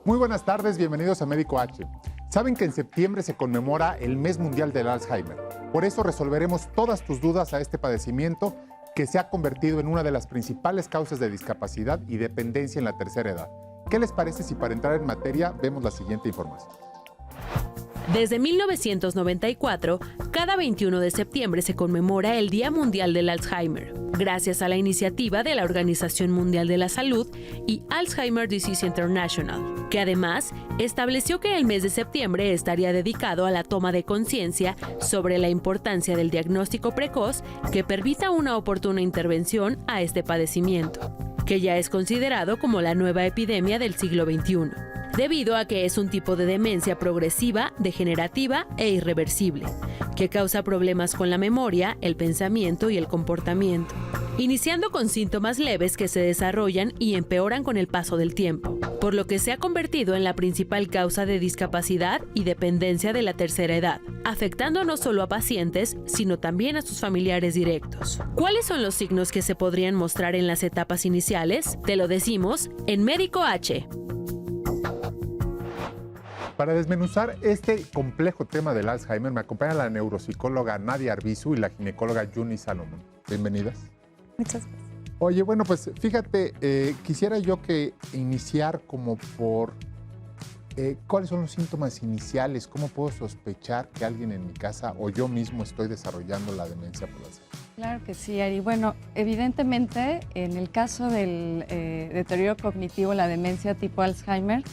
Muy buenas tardes, bienvenidos a Médico H. Saben que en septiembre se conmemora el Mes Mundial del Alzheimer. Por eso resolveremos todas tus dudas a este padecimiento que se ha convertido en una de las principales causas de discapacidad y dependencia en la tercera edad. ¿Qué les parece si para entrar en materia vemos la siguiente información? Desde 1994, cada 21 de septiembre se conmemora el Día Mundial del Alzheimer, gracias a la iniciativa de la Organización Mundial de la Salud y Alzheimer Disease International, que además estableció que el mes de septiembre estaría dedicado a la toma de conciencia sobre la importancia del diagnóstico precoz que permita una oportuna intervención a este padecimiento, que ya es considerado como la nueva epidemia del siglo XXI. Debido a que es un tipo de demencia progresiva, degenerativa e irreversible, que causa problemas con la memoria, el pensamiento y el comportamiento, iniciando con síntomas leves que se desarrollan y empeoran con el paso del tiempo, por lo que se ha convertido en la principal causa de discapacidad y dependencia de la tercera edad, afectando no solo a pacientes, sino también a sus familiares directos. ¿Cuáles son los signos que se podrían mostrar en las etapas iniciales? Te lo decimos en Médico H. Para desmenuzar este complejo tema del Alzheimer, me acompaña la neuropsicóloga Nadia Arbizu y la ginecóloga Yuni Salomón. Bienvenidas. Muchas gracias. Oye, bueno, pues fíjate, quisiera yo que iniciar como por cuáles son los síntomas iniciales, cómo puedo sospechar que alguien en mi casa o yo mismo estoy desarrollando la demencia por Alzheimer. Claro que sí, Ari. Bueno, evidentemente, en el caso del deterioro cognitivo, la demencia tipo Alzheimer,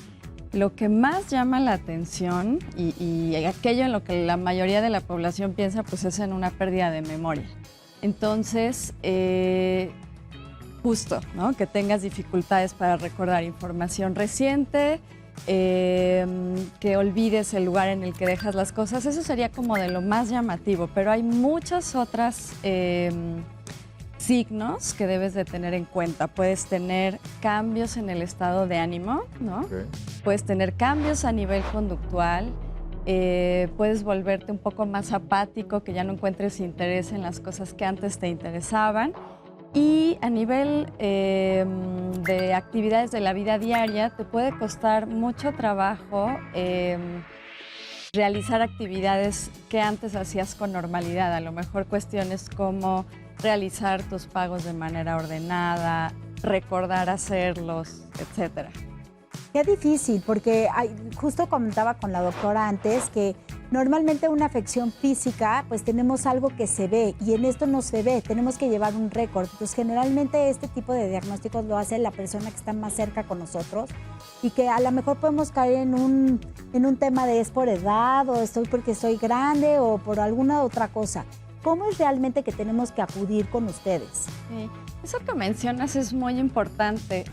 lo que más llama la atención y aquello en lo que la mayoría de la población piensa, pues es en una pérdida de memoria. Entonces, justo, ¿no? Que tengas dificultades para recordar información reciente, que olvides el lugar en el que dejas las cosas, eso sería como de lo más llamativo, pero hay muchas otras signos que debes de tener en cuenta. Puedes tener cambios en el estado de ánimo, ¿no? Okay. Puedes tener cambios a nivel conductual, puedes volverte un poco más apático, que ya no encuentres interés en las cosas que antes te interesaban. Y a nivel de actividades de la vida diaria, te puede costar mucho trabajo realizar actividades que antes hacías con normalidad. A lo mejor cuestiones como realizar tus pagos de manera ordenada, recordar hacerlos, etcétera. Qué difícil, porque justo comentaba con la doctora antes que normalmente una afección física, pues tenemos algo que se ve y en esto no se ve, tenemos que llevar un récord. Entonces, generalmente este tipo de diagnósticos lo hace la persona que está más cerca con nosotros y que a lo mejor podemos caer en un tema de es por edad o estoy porque soy grande o por alguna otra cosa. ¿Cómo es realmente que tenemos que acudir con ustedes? Sí. Eso que mencionas es muy importante.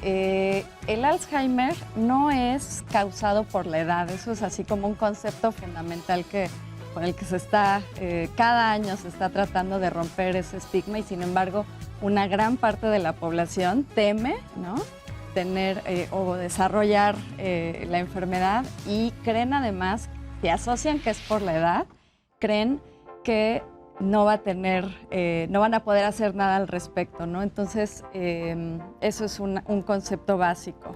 El Alzheimer no es causado por la edad, eso es así como un concepto fundamental con el que se está, cada año se está tratando de romper ese estigma y sin embargo una gran parte de la población teme, ¿no?, tener o desarrollar la enfermedad y creen además, que asocian que es por la edad, creen que no van a poder hacer nada al respecto, ¿no? Entonces, eso es un concepto básico.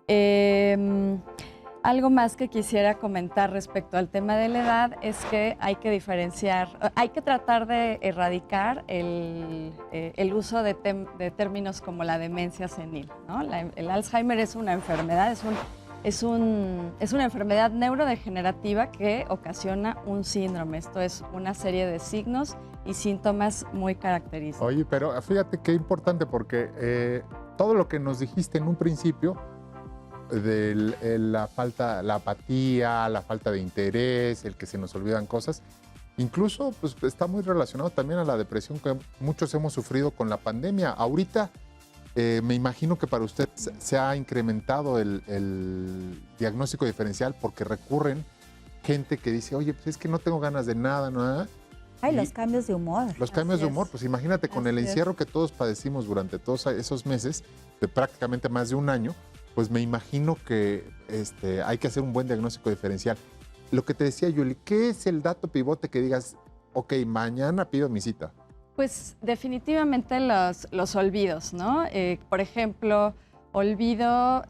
Algo más que quisiera comentar respecto al tema de la edad es que hay que diferenciar, hay que tratar de erradicar el uso de términos como la demencia senil, ¿no? El Alzheimer es una enfermedad, es una enfermedad neurodegenerativa que ocasiona un síndrome. Esto es una serie de signos y síntomas muy característicos. Oye, pero fíjate qué importante porque todo lo que nos dijiste en un principio de la apatía, la falta de interés, el que se nos olvidan cosas, incluso pues, está muy relacionado también a la depresión que muchos hemos sufrido con la pandemia. Ahorita me imagino que para usted se ha incrementado el diagnóstico diferencial porque recurren gente que dice, oye, pues es que no tengo ganas de nada, ¿no? Ay, los cambios de humor. Los cambios de humor, pues imagínate con el encierro que todos padecimos durante todos esos meses, de prácticamente más de un año, pues me imagino que hay que hacer un buen diagnóstico diferencial. Lo que te decía, Yuli, ¿qué es el dato pivote que digas, ok, mañana pido mi cita? Pues definitivamente los olvidos, ¿no? Por ejemplo, olvido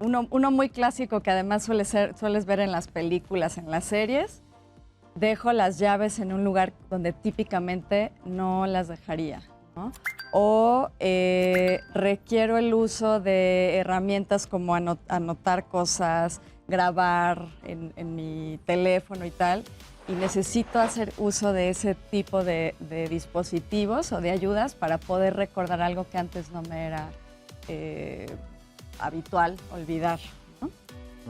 uno muy clásico que además sueles ver en las películas, en las series. Dejo las llaves en un lugar donde típicamente no las dejaría, ¿no? O requiero el uso de herramientas como anotar cosas, grabar en mi teléfono y tal, y necesito hacer uso de ese tipo de dispositivos o de ayudas para poder recordar algo que antes no me era habitual olvidar, ¿no?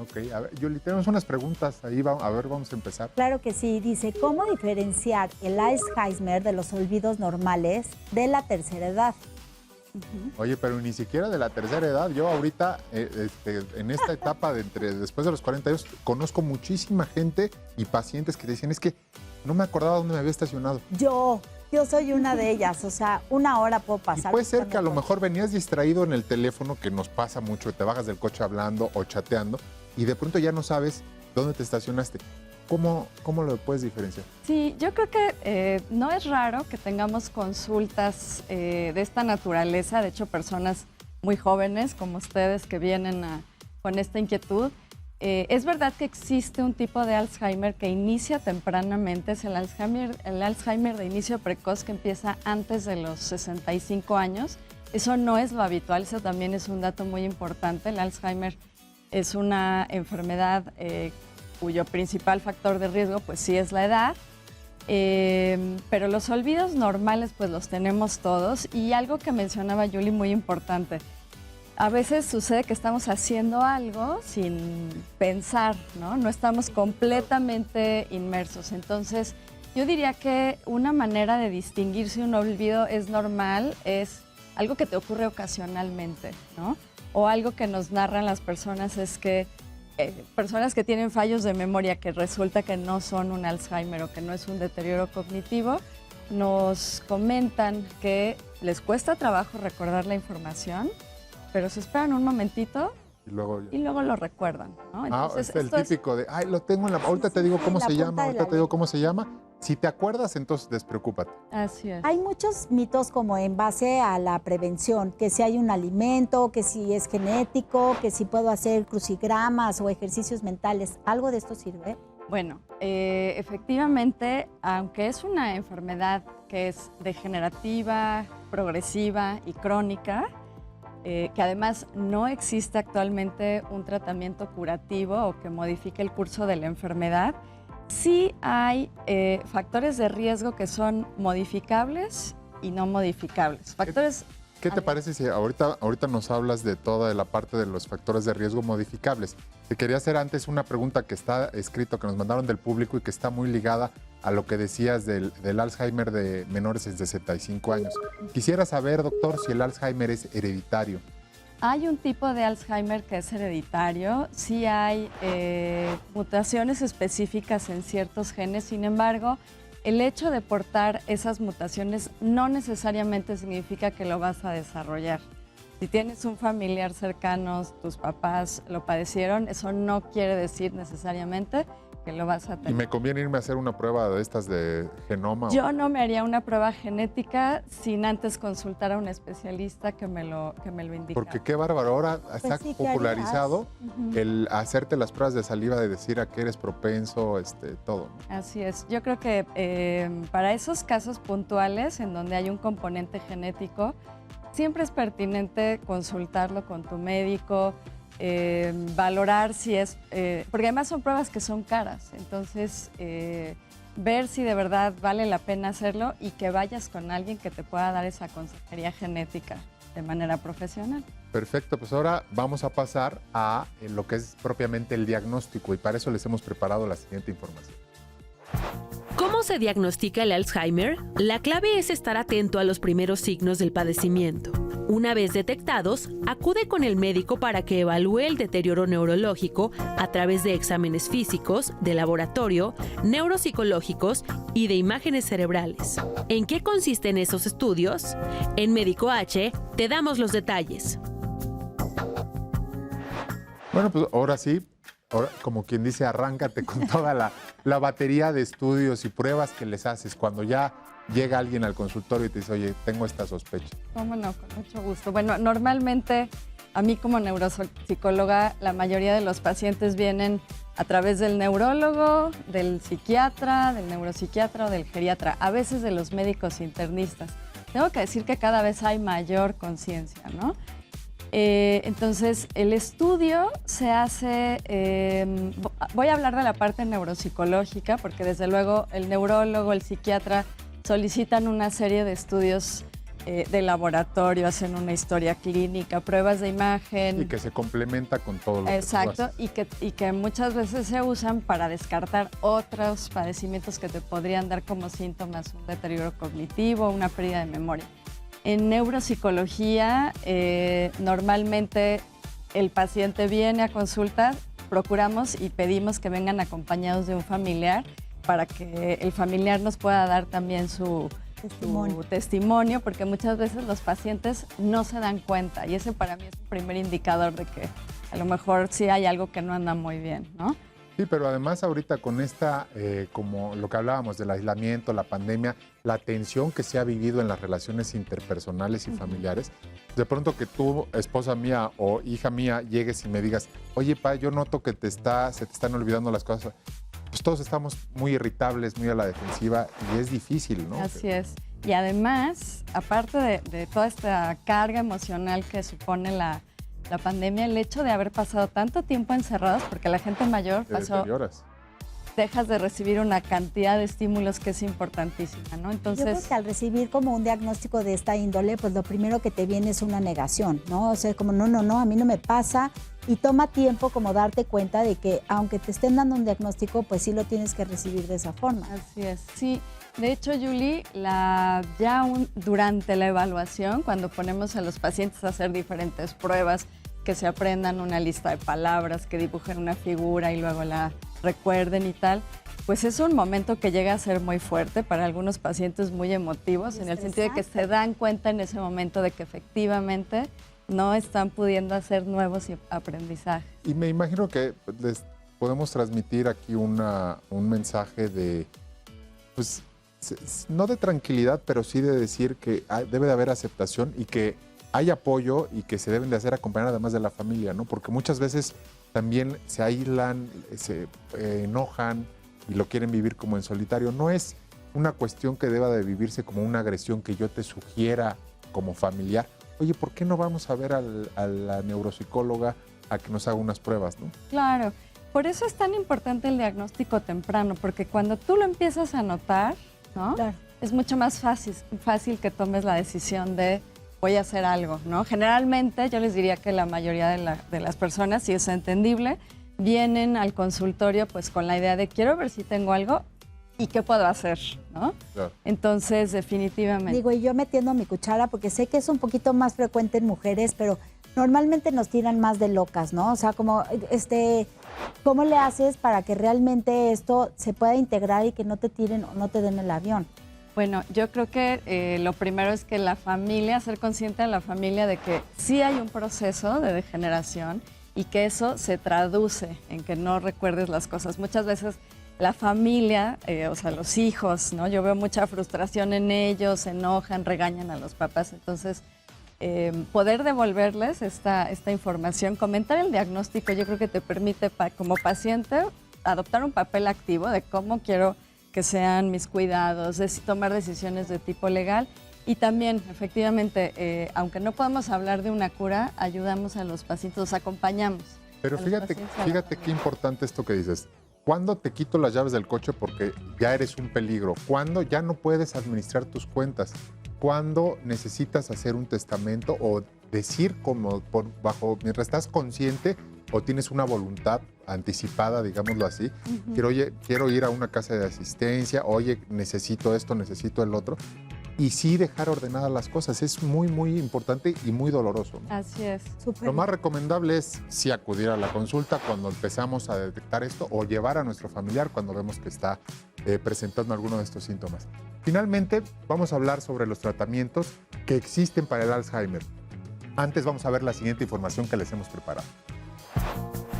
Ok, a ver, Yuli, tenemos unas preguntas ahí, vamos a empezar. Claro que sí, dice, ¿cómo diferenciar el Alzheimer de los olvidos normales de la tercera edad? Oye, pero ni siquiera de la tercera edad. Yo ahorita, en esta etapa después de los 40 años, conozco muchísima gente y pacientes que decían, es que no me acordaba dónde me había estacionado. Yo soy una de ellas, o sea, una hora puedo pasar. Y puede ser que a lo mejor venías distraído en el teléfono, que nos pasa mucho, te bajas del coche hablando o chateando, y de pronto ya no sabes dónde te estacionaste. ¿Cómo lo puedes diferenciar? Sí, yo creo que no es raro que tengamos consultas de esta naturaleza. De hecho, personas muy jóvenes como ustedes que vienen con esta inquietud. Es verdad que existe un tipo de Alzheimer que inicia tempranamente, es el Alzheimer de inicio precoz que empieza antes de los 65 años. Eso no es lo habitual, eso también es un dato muy importante. El Alzheimer es una enfermedad cuyo principal factor de riesgo pues sí es la edad, pero los olvidos normales pues los tenemos todos. Y algo que mencionaba Yuli muy importante, a veces sucede que estamos haciendo algo sin pensar, ¿no? No estamos completamente inmersos. Entonces, yo diría que una manera de distinguir si un olvido es normal es algo que te ocurre ocasionalmente, ¿no? O algo que nos narran las personas es que personas que tienen fallos de memoria que resulta que no son un Alzheimer o que no es un deterioro cognitivo, nos comentan que les cuesta trabajo recordar la información, pero se esperan un momentito y luego lo recuerdan, ¿no? Entonces, es el típico de, lo tengo en la... Ahorita te digo cómo se llama, Si te acuerdas, entonces despreocúpate. Así es. Hay muchos mitos como en base a la prevención, que si hay un alimento, que si es genético, que si puedo hacer crucigramas o ejercicios mentales. ¿Algo de esto sirve? Bueno, efectivamente, aunque es una enfermedad que es degenerativa, progresiva y crónica, que además no existe actualmente un tratamiento curativo o que modifique el curso de la enfermedad, sí hay factores de riesgo que son modificables y no modificables. ¿Qué te parece si ahorita nos hablas de toda la parte de los factores de riesgo modificables? Te quería hacer antes una pregunta que está escrito, que nos mandaron del público y que está muy ligada a lo que decías del Alzheimer de menores de 65 años. Quisiera saber, doctor, si el Alzheimer es hereditario. Hay un tipo de Alzheimer que es hereditario, sí hay mutaciones específicas en ciertos genes, sin embargo, el hecho de portar esas mutaciones no necesariamente significa que lo vas a desarrollar. Si tienes un familiar cercano, tus papás lo padecieron, eso no quiere decir necesariamente que lo vas a tener. ¿Y me conviene irme a hacer una prueba de estas de genoma? Yo no me haría una prueba genética sin antes consultar a un especialista que me lo indicara. Porque qué bárbaro, ahora está popularizado el hacerte las pruebas de saliva, de decir a qué eres propenso, todo. Así es. Yo creo que para esos casos puntuales en donde hay un componente genético, siempre es pertinente consultarlo con tu médico, valorar si es, porque además son pruebas que son caras, entonces ver si de verdad vale la pena hacerlo y que vayas con alguien que te pueda dar esa consejería genética de manera profesional. Perfecto, pues ahora vamos a pasar a lo que es propiamente el diagnóstico y para eso les hemos preparado la siguiente información. ¿Cómo se diagnostica el Alzheimer? La clave es estar atento a los primeros signos del padecimiento. Una vez detectados, acude con el médico para que evalúe el deterioro neurológico a través de exámenes físicos, de laboratorio, neuropsicológicos y de imágenes cerebrales. ¿En qué consisten esos estudios? En Médico H te damos los detalles. Bueno, pues ahora sí. Ahora, como quien dice, arráncate con toda la batería de estudios y pruebas que les haces cuando ya llega alguien al consultorio y te dice, oye, tengo esta sospecha. ¿Cómo no? Con mucho gusto. Bueno, normalmente a mí como neuropsicóloga, la mayoría de los pacientes vienen a través del neurólogo, del psiquiatra, del neuropsiquiatra o del geriatra, a veces de los médicos internistas. Tengo que decir que cada vez hay mayor conciencia, ¿no? Entonces, el estudio se hace, voy a hablar de la parte neuropsicológica, porque desde luego el neurólogo, el psiquiatra solicitan una serie de estudios de laboratorio, hacen una historia clínica, pruebas de imagen. Y que se complementa con todo lo Exacto, que tú haces. y que muchas veces se usan para descartar otros padecimientos que te podrían dar como síntomas un deterioro cognitivo, una pérdida de memoria. En neuropsicología, normalmente el paciente viene a consulta, procuramos y pedimos que vengan acompañados de un familiar para que el familiar nos pueda dar también su testimonio, porque muchas veces los pacientes no se dan cuenta y ese para mí es un primer indicador de que a lo mejor sí hay algo que no anda muy bien, ¿no? Sí, pero además ahorita con esta, como lo que hablábamos del aislamiento, la pandemia, la tensión que se ha vivido en las relaciones interpersonales y familiares, de pronto que tú, esposa mía o hija mía, llegues y me digas, oye, pa, yo noto que se te están olvidando las cosas. Pues todos estamos muy irritables, muy a la defensiva y es difícil, ¿no? Así es. Y además, aparte de toda esta carga emocional que supone la pandemia, el hecho de haber pasado tanto tiempo encerrados, porque la gente mayor pasó, dejas de recibir una cantidad de estímulos que es importantísima, ¿no? Entonces, yo creo que al recibir como un diagnóstico de esta índole, pues lo primero que te viene es una negación, ¿no? O sea, como no, a mí no me pasa. Y toma tiempo como darte cuenta de que aunque te estén dando un diagnóstico, pues sí lo tienes que recibir de esa forma. Así es, sí. De hecho, Julie, durante la evaluación, cuando ponemos a los pacientes a hacer diferentes pruebas, que se aprendan una lista de palabras, que dibujen una figura y luego la recuerden y tal, pues es un momento que llega a ser muy fuerte para algunos pacientes muy emotivos, en el sentido de que se dan cuenta en ese momento de que efectivamente no están pudiendo hacer nuevos aprendizajes. Y me imagino que les podemos transmitir aquí un mensaje de, pues, no de tranquilidad, pero sí de decir que debe de haber aceptación y que hay apoyo y que se deben de hacer acompañar además de la familia, ¿no? Porque muchas veces también se aíslan, se enojan y lo quieren vivir como en solitario. No es una cuestión que deba de vivirse como una agresión que yo te sugiera como familiar. Oye, ¿por qué no vamos a ver a la neuropsicóloga a que nos haga unas pruebas, ¿no? Claro, por eso es tan importante el diagnóstico temprano, porque cuando tú lo empiezas a notar, ¿no? Claro. Es mucho más fácil que tomes la decisión de voy a hacer algo, ¿no? Generalmente yo les diría que la mayoría de las personas, si es entendible, vienen al consultorio pues con la idea de quiero ver si tengo algo y qué puedo hacer, ¿no? Claro. Entonces, definitivamente. Digo, y yo metiendo mi cuchara, porque sé que es un poquito más frecuente en mujeres, pero normalmente nos tiran más de locas, ¿no? O sea, como, ¿cómo le haces para que realmente esto se pueda integrar y que no te tiren o no te den el avión? Bueno, yo creo que lo primero es que la familia, ser consciente de la familia de que sí hay un proceso de degeneración y que eso se traduce en que no recuerdes las cosas. Muchas veces la familia, o sea, los hijos, ¿no? Yo veo mucha frustración en ellos, se enojan, regañan a los papás. Entonces, poder devolverles esta información, comentar el diagnóstico, yo creo que te permite como paciente adoptar un papel activo de cómo quiero que sean mis cuidados, de tomar decisiones de tipo legal. Y también, efectivamente, aunque no podemos hablar de una cura, ayudamos a los pacientes, los acompañamos. Pero fíjate qué importante esto que dices. ¿Cuándo te quito las llaves del coche porque ya eres un peligro? ¿Cuándo ya no puedes administrar tus cuentas? ¿Cuándo necesitas hacer un testamento o decir como mientras estás consciente o tienes una voluntad anticipada, digámoslo así, quiero ir a una casa de asistencia, oye, necesito esto, necesito el otro, y sí dejar ordenadas las cosas, es muy, muy importante y muy doloroso, ¿no? Así es. Lo más recomendable es sí acudir a la consulta cuando empezamos a detectar esto o llevar a nuestro familiar cuando vemos que está presentando alguno de estos síntomas. Finalmente, vamos a hablar sobre los tratamientos que existen para el Alzheimer. Antes vamos a ver la siguiente información que les hemos preparado.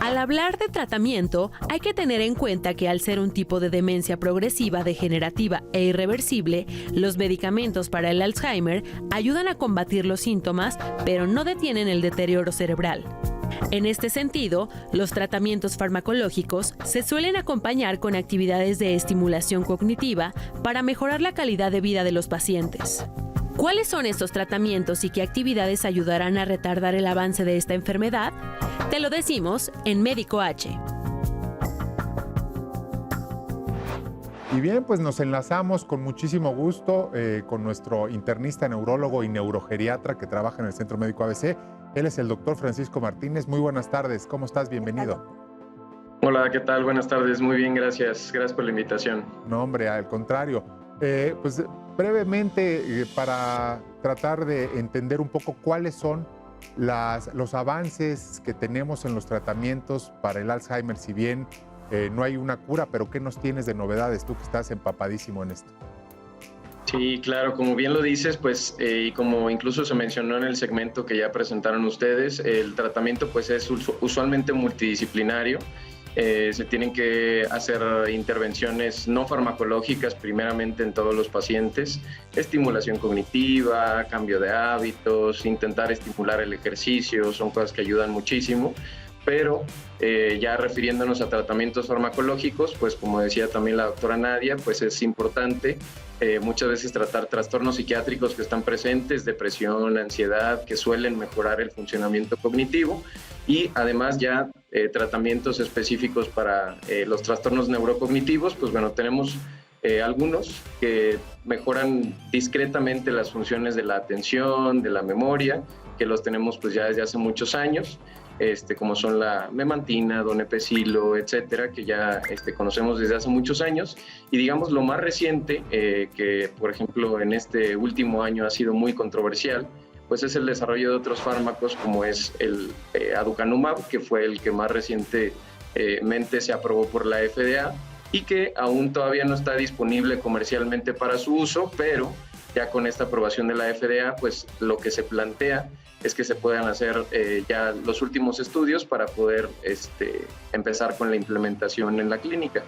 Al hablar de tratamiento, hay que tener en cuenta que al ser un tipo de demencia progresiva, degenerativa e irreversible, los medicamentos para el Alzheimer ayudan a combatir los síntomas, pero no detienen el deterioro cerebral. En este sentido, los tratamientos farmacológicos se suelen acompañar con actividades de estimulación cognitiva para mejorar la calidad de vida de los pacientes. ¿Cuáles son estos tratamientos y qué actividades ayudarán a retardar el avance de esta enfermedad? Te lo decimos en Médico H. Y bien, pues nos enlazamos con muchísimo gusto con nuestro internista, neurólogo y neurogeriatra que trabaja en el Centro Médico ABC. Él es el doctor Francisco Martínez. Muy buenas tardes. ¿Cómo estás? Bienvenido. Hola, ¿qué tal? Buenas tardes. Muy bien, gracias. Gracias por la invitación. No, hombre, al contrario. Pues brevemente, para tratar de entender un poco cuáles son los avances que tenemos en los tratamientos para el Alzheimer, si bien no hay una cura, pero ¿qué nos tienes de novedades tú que estás empapadísimo en esto? Sí, claro, como bien lo dices, pues, y como incluso se mencionó en el segmento que ya presentaron ustedes, el tratamiento pues es usualmente multidisciplinario. Se tienen que hacer intervenciones no farmacológicas primeramente en todos los pacientes, estimulación cognitiva, cambio de hábitos, intentar estimular el ejercicio, son cosas que ayudan muchísimo. Pero ya refiriéndonos a tratamientos farmacológicos, pues como decía también la doctora Nadia, pues es importante muchas veces tratar trastornos psiquiátricos que están presentes, depresión, ansiedad, que suelen mejorar el funcionamiento cognitivo, y además ya tratamientos específicos para los trastornos neurocognitivos. Pues bueno, tenemos algunos que mejoran discretamente las funciones de la atención, de la memoria, que los tenemos pues ya desde hace muchos años, como son la memantina, donepezilo, etcétera, que ya conocemos desde hace muchos años. Y digamos lo más reciente, que por ejemplo en este último año ha sido muy controversial, pues es el desarrollo de otros fármacos como es el aducanumab, que fue el que más recientemente se aprobó por la FDA y que aún todavía no está disponible comercialmente para su uso, pero ya con esta aprobación de la FDA, pues lo que se plantea es que se puedan hacer ya los últimos estudios para poder empezar con la implementación en la clínica.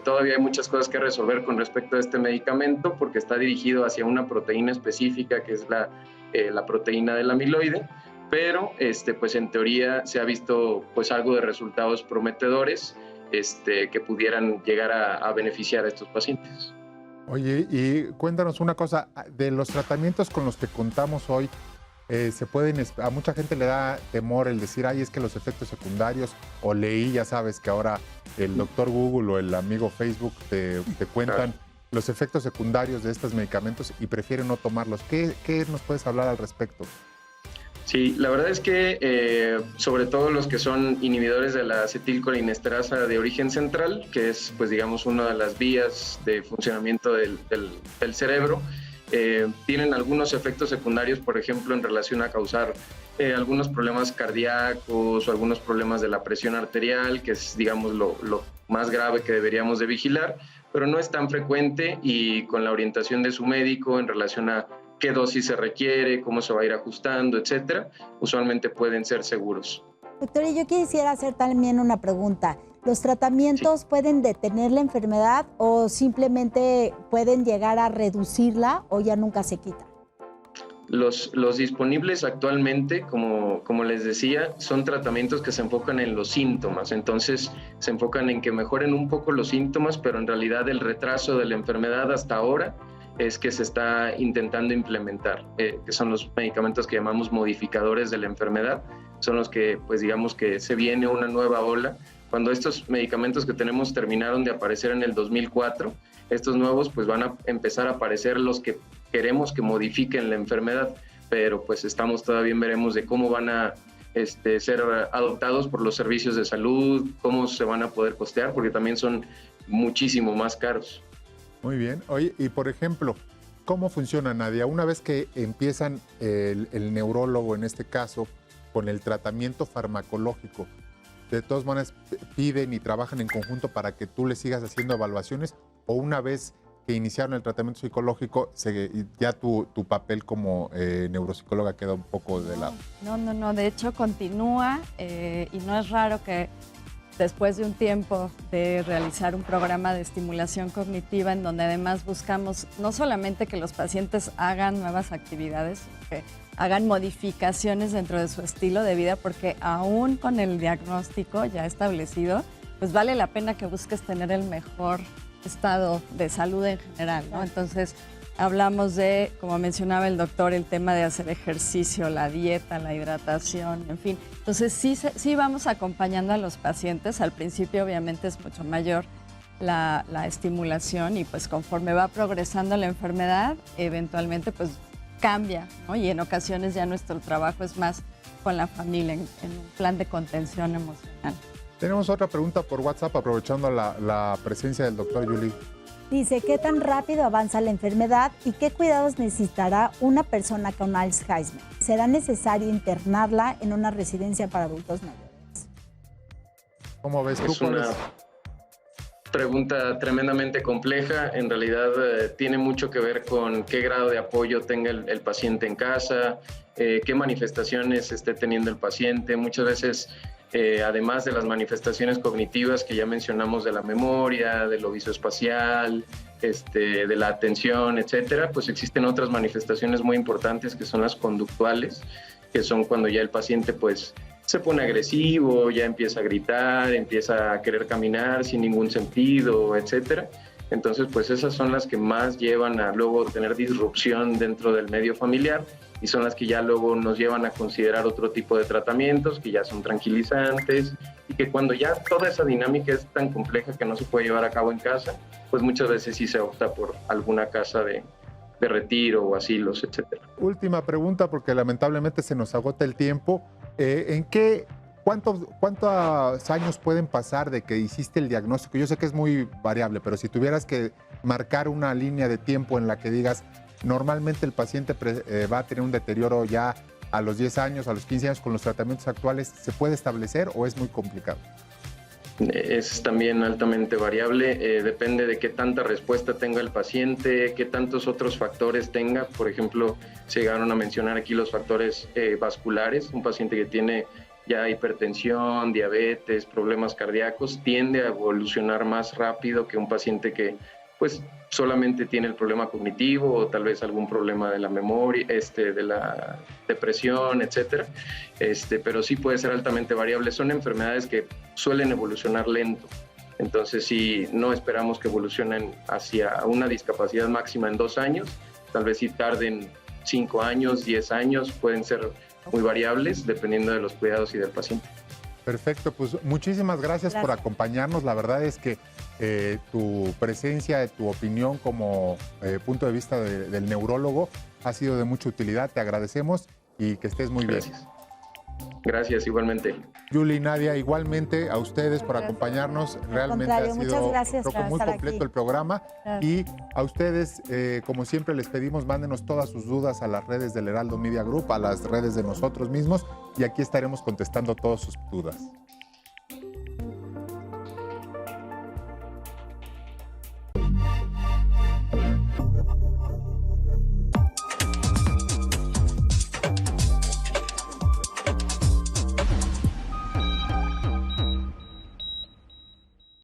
Todavía hay muchas cosas que resolver con respecto a este medicamento porque está dirigido hacia una proteína específica que es la proteína del amiloide, pero pues en teoría se ha visto pues algo de resultados prometedores que pudieran llegar a beneficiar a estos pacientes. Oye, y cuéntanos una cosa, de los tratamientos con los que contamos hoy, a mucha gente le da temor el decir, ay, es que los efectos secundarios, o leí, ya sabes que ahora el doctor Google o el amigo Facebook te cuentan los efectos secundarios de estos medicamentos y prefieren no tomarlos. ¿Qué nos puedes hablar al respecto? Sí, la verdad es que sobre todo los que son inhibidores de la acetilcolinesterasa de origen central, que es pues digamos una de las vías de funcionamiento del cerebro, tienen algunos efectos secundarios, por ejemplo, en relación a causar algunos problemas cardíacos o algunos problemas de la presión arterial, que es, digamos, lo más grave que deberíamos de vigilar, pero no es tan frecuente, y con la orientación de su médico en relación a qué dosis se requiere, cómo se va a ir ajustando, etcétera, usualmente pueden ser seguros. Doctor, y yo quisiera hacer también una pregunta. ¿Los tratamientos pueden detener la enfermedad o simplemente pueden llegar a reducirla o ya nunca se quita? Los disponibles actualmente, como les decía, son tratamientos que se enfocan en los síntomas. Entonces, se enfocan en que mejoren un poco los síntomas, pero en realidad el retraso de la enfermedad hasta ahora es que se está intentando implementar, que son los medicamentos que llamamos modificadores de la enfermedad. Son los que, pues digamos que se viene una nueva ola. Cuando estos medicamentos que tenemos terminaron de aparecer en el 2004, estos nuevos pues van a empezar a aparecer los que queremos que modifiquen la enfermedad, pero pues estamos todavía en veremos de cómo van a ser adoptados por los servicios de salud, cómo se van a poder costear, porque también son muchísimo más caros. Muy bien. Oye, y por ejemplo, ¿cómo funciona, Nadia? Una vez que empiezan el neurólogo, en este caso, con el tratamiento farmacológico, ¿de todas maneras piden y trabajan en conjunto para que tú le sigas haciendo evaluaciones? ¿O una vez que iniciaron el tratamiento psicológico, ya tu papel como neuropsicóloga queda un poco de lado. No, de hecho continúa y no es raro que después de un tiempo de realizar un programa de estimulación cognitiva en donde además buscamos no solamente que los pacientes hagan nuevas actividades, que hagan modificaciones dentro de su estilo de vida, porque aún con el diagnóstico ya establecido, pues vale la pena que busques tener el mejor estado de salud en general, ¿no? Entonces, hablamos de, como mencionaba el doctor, el tema de hacer ejercicio, la dieta, la hidratación, en fin. Entonces, sí vamos acompañando a los pacientes. Al principio, obviamente, es mucho mayor la estimulación y pues conforme va progresando la enfermedad, eventualmente pues cambia, ¿no? Y en ocasiones ya nuestro trabajo es más con la familia, en un plan de contención emocional. Tenemos otra pregunta por WhatsApp, aprovechando la presencia del doctor Yuli. Dice, ¿qué tan rápido avanza la enfermedad y qué cuidados necesitará una persona con Alzheimer? ¿Será necesario internarla en una residencia para adultos mayores? ¿Cómo ves tú? Es una pregunta tremendamente compleja. En realidad tiene mucho que ver con qué grado de apoyo tenga el paciente en casa, qué manifestaciones esté teniendo el paciente. Muchas veces, además de las manifestaciones cognitivas que ya mencionamos, de la memoria, de lo visoespacial, de la atención, etcétera, pues existen otras manifestaciones muy importantes que son las conductuales, que son cuando ya el paciente pues se pone agresivo, ya empieza a gritar, empieza a querer caminar sin ningún sentido, etcétera. Entonces, pues esas son las que más llevan a luego tener disrupción dentro del medio familiar y son las que ya luego nos llevan a considerar otro tipo de tratamientos que ya son tranquilizantes y que cuando ya toda esa dinámica es tan compleja que no se puede llevar a cabo en casa, pues muchas veces sí se opta por alguna casa de retiro o asilos, etcétera. Última pregunta, porque lamentablemente se nos agota el tiempo. ¿Cuántos años pueden pasar de que hiciste el diagnóstico? Yo sé que es muy variable, pero si tuvieras que marcar una línea de tiempo en la que digas, normalmente el paciente va a tener un deterioro ya a los 10 años, a los 15 años con los tratamientos actuales, ¿se puede establecer o es muy complicado? Es también altamente variable, depende de qué tanta respuesta tenga el paciente, qué tantos otros factores tenga. Por ejemplo, se llegaron a mencionar aquí los factores vasculares. Un paciente que tiene ya hipertensión, diabetes, problemas cardíacos, tiende a evolucionar más rápido que un paciente que pues solamente tiene el problema cognitivo o tal vez algún problema de la memoria, de la depresión, etcétera. Pero sí puede ser altamente variable. Son enfermedades que suelen evolucionar lento. Entonces, si no esperamos que evolucionen hacia una discapacidad máxima en 2 años, tal vez si tarden 5 años, 10 años, pueden ser muy variables dependiendo de los cuidados y del paciente. Perfecto, pues muchísimas gracias por acompañarnos. La verdad es que tu presencia, tu opinión como punto de vista del neurólogo ha sido de mucha utilidad. Te agradecemos y que estés muy bien. Gracias, igualmente. Yuli, Nadia, igualmente a ustedes por acompañarnos. Realmente ha sido muy completo el programa. Y a ustedes, como siempre, les pedimos, mándenos todas sus dudas a las redes del Heraldo Media Group, a las redes de nosotros mismos, y aquí estaremos contestando todas sus dudas.